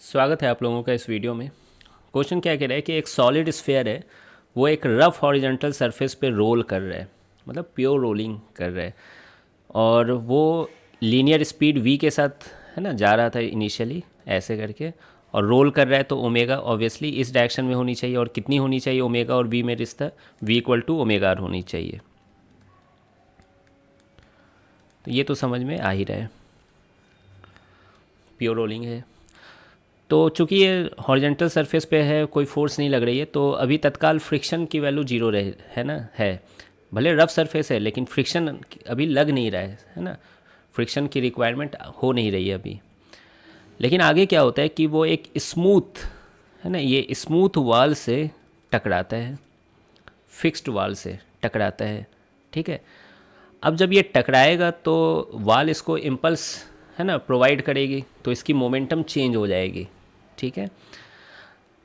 स्वागत है आप लोगों का इस वीडियो में। क्वेश्चन क्या कह रहा है कि एक सॉलिड स्फीयर है, वो एक रफ हॉरिजॉन्टल सरफेस पे रोल कर रहा है, मतलब प्योर रोलिंग कर रहा है। और वो लीनियर स्पीड v के साथ है ना जा रहा था इनिशियली ऐसे करके, और रोल कर रहा है। तो ओमेगा ऑब्वियसली इस डायरेक्शन में होनी चाहिए, और कितनी होनी चाहिए ओमेगा और v में रिश्ता, v equal to omega r होनी चाहिए। तो ये तो समझ में आ ही रहा है, प्योर रोलिंग है। तो चूंकि ये हॉरिजेंटल सरफेस पे है, कोई फोर्स नहीं लग रही है, तो अभी तत्काल फ्रिक्शन की वैल्यू जीरो रहे, है ना, है। भले रफ सरफेस है लेकिन फ्रिक्शन अभी लग नहीं रहा है ना। फ्रिक्शन की रिक्वायरमेंट हो नहीं रही है अभी। लेकिन आगे क्या होता है कि वो एक स्मूथ, है ना, ये स्मूथ वाल से टकराता है, फिक्स्ड वाल से टकराता है। ठीक है। अब जब ये टकराएगा तो वाल इसको इम्पल्स, है ना, प्रोवाइड करेगी, तो इसकी मोमेंटम चेंज हो जाएगी। ठीक है।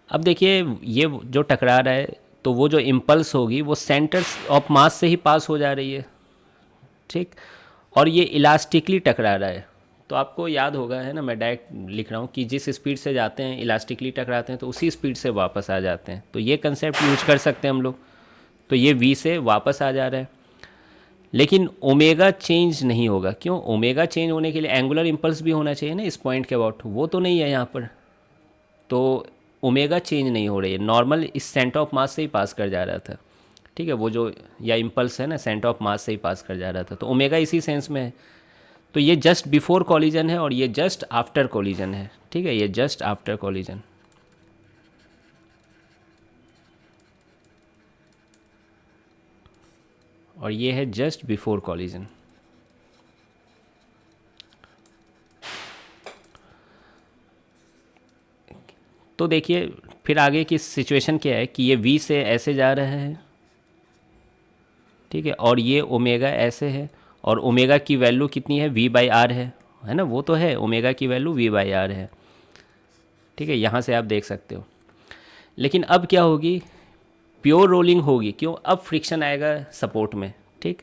अब देखिए ये जो टकरा रहा है, तो वो जो इम्पल्स होगी वो सेंटर ऑफ मास से ही पास हो जा रही है। ठीक। और ये इलास्टिकली टकरा रहा है। तो आपको याद होगा, है ना, मैं डायरेक्ट लिख रहा हूँ कि जिस स्पीड से जाते हैं इलास्टिकली टकराते हैं, तो उसी स्पीड से वापस आ जाते हैं। तो ये कंसेप्ट यूज कर सकते हैं हम लोग। तो ये वी से वापस आ जा रहा है, लेकिन ओमेगा चेंज नहीं होगा। क्यों? ओमेगा चेंज होने के लिए एंगुलर इम्पल्स भी होना चाहिए ना इस पॉइंट के अबाउट, वो तो नहीं है यहाँ पर। तो ओमेगा चेंज नहीं हो रही है, नॉर्मल इस सेंटर ऑफ मास से ही पास कर जा रहा था। ठीक है, वो जो या इम्पल्स है ना सेंटर ऑफ मास से ही पास कर जा रहा था, तो ओमेगा इसी सेंस में है। तो ये जस्ट बिफोर कॉलिजन है और ये जस्ट आफ्टर कॉलिजन है। ठीक है, ये जस्ट आफ्टर कॉलिजन। और ये है जस्ट बिफोर कॉलिजन। तो देखिए फिर आगे की सिचुएशन क्या है कि ये v से ऐसे जा रहा है। ठीक है, और ये ओमेगा ऐसे है, और ओमेगा की वैल्यू कितनी है, v बाई आर है ना, वो तो है, ओमेगा की वैल्यू v बाई आर है। ठीक है, यहाँ से आप देख सकते हो। लेकिन अब क्या होगी, प्योर रोलिंग होगी। क्यों? अब फ्रिक्शन आएगा सपोर्ट में। ठीक,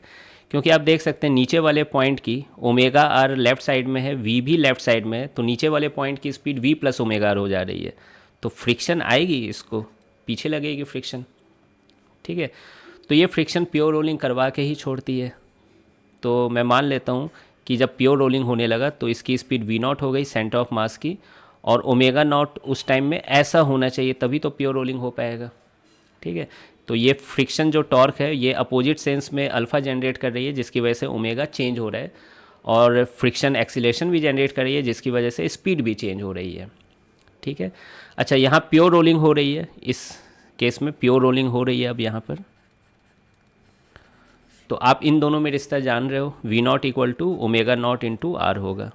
क्योंकि आप देख सकते हैं नीचे वाले पॉइंट की ओमेगा आर लेफ्ट साइड में है, वी भी लेफ्ट साइड में है, तो नीचे वाले पॉइंट की speed v plus omega r हो जा रही है। तो फ्रिक्शन आएगी, इसको पीछे लगेगी फ्रिक्शन। ठीक है, तो ये फ्रिक्शन प्योर रोलिंग करवा के ही छोड़ती है। तो मैं मान लेता हूँ कि जब प्योर रोलिंग होने लगा तो इसकी स्पीड वी नॉट हो गई सेंटर ऑफ मास की, और ओमेगा नॉट उस टाइम में ऐसा होना चाहिए, तभी तो प्योर रोलिंग हो पाएगा। ठीक है, तो ये फ्रिक्शन जो टॉर्क है ये अपोजिट सेंस में अल्फ़ा जनरेट कर रही है, जिसकी वजह से ओमेगा चेंज हो रहा है, और फ्रिक्शन एक्सीलेशन भी जनरेट कर रही है, जिसकी वजह से स्पीड भी चेंज हो रही है। ठीक है। अच्छा, यहाँ प्योर रोलिंग हो रही है, इस केस में प्योर रोलिंग हो रही है अब यहाँ पर। तो आप इन दोनों में रिश्ता जान रहे हो, v not equal to omega not into r होगा।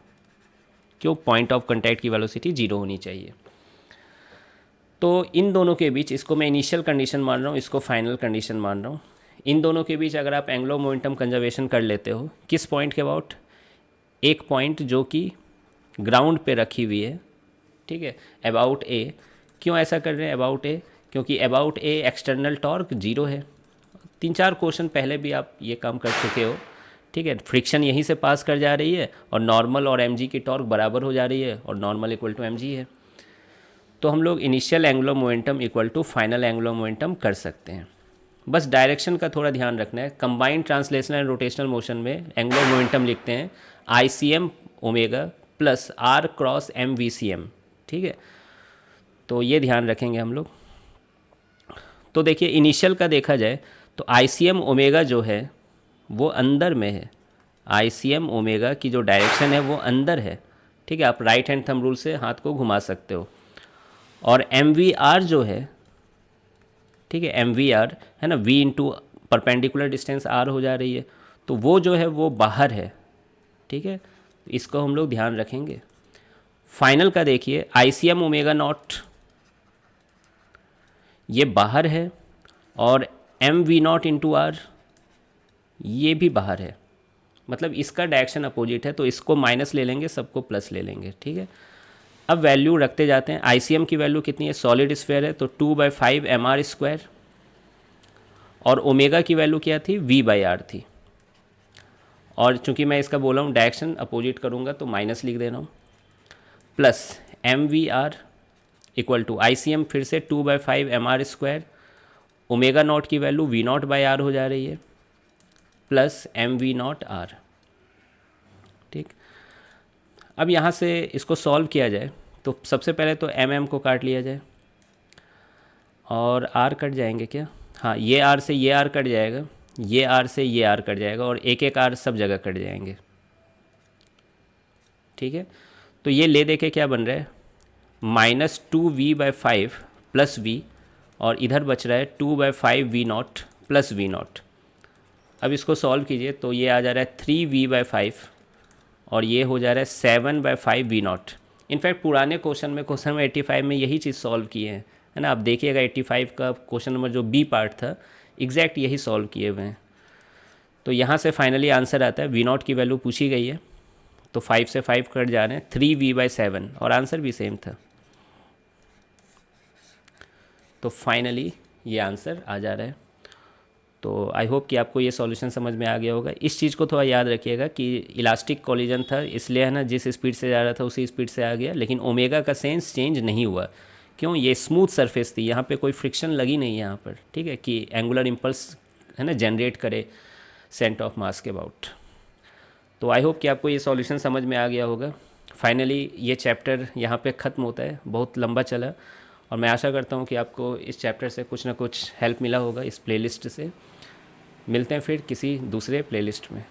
क्यों? पॉइंट ऑफ कंटैक्ट की वेलोसिटी जीरो होनी चाहिए। तो इन दोनों के बीच, इसको मैं इनिशियल कंडीशन मान रहा हूँ, इसको फाइनल कंडीशन मान रहा हूँ। इन दोनों के बीच अगर आप एंग्लो मोमेंटम कंजर्वेशन कर लेते हो, किस पॉइंट के अबाउट, एक पॉइंट जो कि ग्राउंड पे रखी हुई है। ठीक है, अबाउट ए। क्यों ऐसा कर रहे हैं अबाउट ए? क्योंकि about A external torque zero है। 3-4 क्वेश्चन पहले भी आप ये काम कर चुके हो। ठीक है, फ्रिक्शन यहीं से पास कर जा रही है, और नॉर्मल और एम की टॉर्क बराबर हो जा रही है, और नॉर्मल इक्वल टू एम है। तो हम लोग initial angular momentum equal to final angular momentum कर सकते हैं। बस डायरेक्शन का थोड़ा ध्यान रखना है। Combined translational and rotational motion में एंगुलर मोमेंटम लिखते हैं I C M omega plus R cross M V C M. ठीक है, तो ये ध्यान रखेंगे हम लोग। तो देखिए इनिशियल का देखा जाए तो आई सी एम ओमेगा जो है वो अंदर में है। आई सी एम ओमेगा की जो डायरेक्शन है वो अंदर है। ठीक है, आप राइट हैंड थंब रूल से हाथ को घुमा सकते हो। और एम वी आर जो है, ठीक है, एम वी आर है ना, v into perpendicular distance r हो जा रही है, तो वो जो है वो बाहर है। ठीक है, इसको हम लोग ध्यान रखेंगे। फाइनल का देखिए I C M omega not ये बाहर है, और m v not into r ये भी बाहर है, मतलब इसका डायरेक्शन अपोजिट है, तो इसको माइनस ले लेंगे, सबको प्लस ले लेंगे। ठीक है, अब वैल्यू रखते जाते हैं। आई सी एम की वैल्यू कितनी है, सॉलिड स्फेयर है तो 2/5 एम आर स्क्वायर, और ओमेगा की वैल्यू क्या थी, v बाई आर थी। और चूंकि मैं इसका बोला हूँ डायरेक्शन अपोजिट करूँगा तो माइनस लिख दे रहा हूँ, plus m v r equal to ICM फिर से 2/5 mr², ओमेगा नॉट की वैल्यू V0/r हो जा रही है, प्लस mV0r। ठीक, अब यहाँ से इसको सॉल्व किया जाए तो सबसे पहले तो mm को काट लिया जाए, और r कट जाएंगे क्या? हाँ, ये r से ये r कट जाएगा, ये r से ये r कट जाएगा, और एक एक r सब जगह कट जाएंगे। ठीक है, तो ये ले दे के क्या बन रहा है, -2v/5 प्लस v, और इधर बच रहा है 2/5v0 प्लस v0। अब इसको सॉल्व कीजिए तो ये आ जा रहा है 3v/5, और ये हो जा रहा है 7/5v0। इनफैक्ट पुराने क्वेश्चन में 85 में यही चीज़ सॉल्व किए हैं, है ना। आप देखिएगा 85 का क्वेश्चन नंबर जो बी पार्ट था, एग्जैक्ट यही सॉल्व किए हुए हैं। तो यहाँ से फाइनली आंसर आता है, v0 की वैल्यू पूछी गई है तो 5 से 5 कट जा रहे हैं, 3v/7, और आंसर भी सेम था। तो फाइनली ये आंसर आ जा रहा है। तो आई होप कि आपको ये सॉल्यूशन समझ में आ गया होगा। इस चीज़ को थोड़ा याद रखिएगा कि इलास्टिक कोलिजन था, इसलिए है ना, जिस स्पीड से जा रहा था उसी स्पीड से आ गया, लेकिन ओमेगा का सेंस चेंज नहीं हुआ। क्यों? ये स्मूथ सरफेस थी, यहाँ पे कोई फ्रिक्शन लगी नहीं यहाँ पर, ठीक है, कि एंगुलर इम्पल्स है ना जनरेट करे सेंटर ऑफ मास के अबाउट। तो आई होप कि आपको ये सॉल्यूशन समझ में आ गया होगा। फाइनली ये चैप्टर यहाँ पे ख़त्म होता है, बहुत लंबा चला, और मैं आशा करता हूँ कि आपको इस चैप्टर से कुछ ना कुछ हेल्प मिला होगा इस प्लेलिस्ट से। मिलते हैं फिर किसी दूसरे प्लेलिस्ट में।